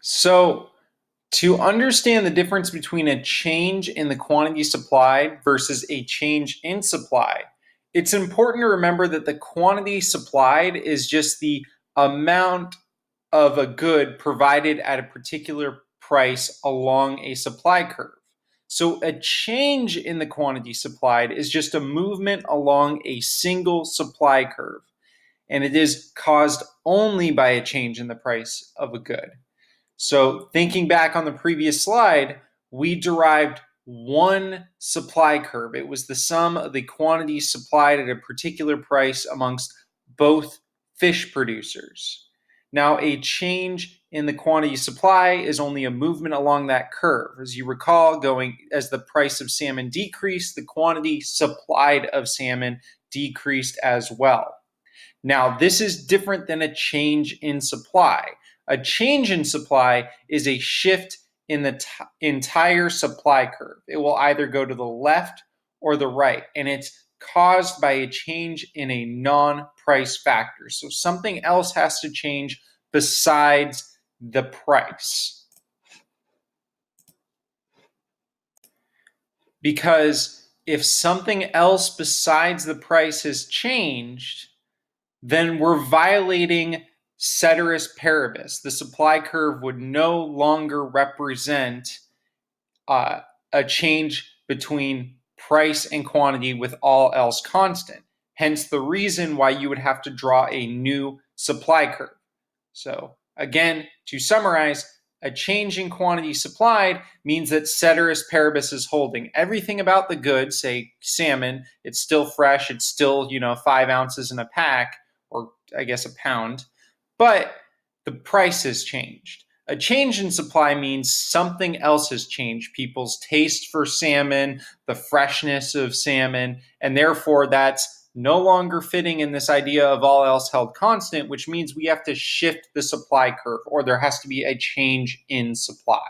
So, to understand the difference between a change in the quantity supplied versus a change in supply, it's important to remember that the quantity supplied is just the amount of a good provided at a particular price along a supply curve. So, a change in the quantity supplied is just a movement along a single supply curve, and it is caused only by a change in the price of a good. So thinking back on the previous slide, we derived one supply curve. It was the sum of the quantities supplied at a particular price amongst both fish producers. Now, a change in the quantity supply is only a movement along that curve. As you recall, going as the price of salmon decreased, the quantity supplied of salmon decreased as well. Now, this is different than a change in supply. A change in supply is a shift in the entire supply curve. It will either go to the left or the right, and it's caused by a change in a non-price factor. So something else has to change besides the price. Because if something else besides the price has changed, then we're violating ceteris paribus. The supply curve would no longer represent a change between price and quantity with all else constant. Hence the reason why you would have to draw a new supply curve. So again, to summarize, a change in quantity supplied means that ceteris paribus is holding. Everything about the good, say salmon, it's still fresh, it's still 5 ounces in a pack, or I guess a pound, but the price has changed. A change in supply means something else has changed. People's taste for salmon, the freshness of salmon, and therefore that's no longer fitting in this idea of all else held constant, which means we have to shift the supply curve, or there has to be a change in supply.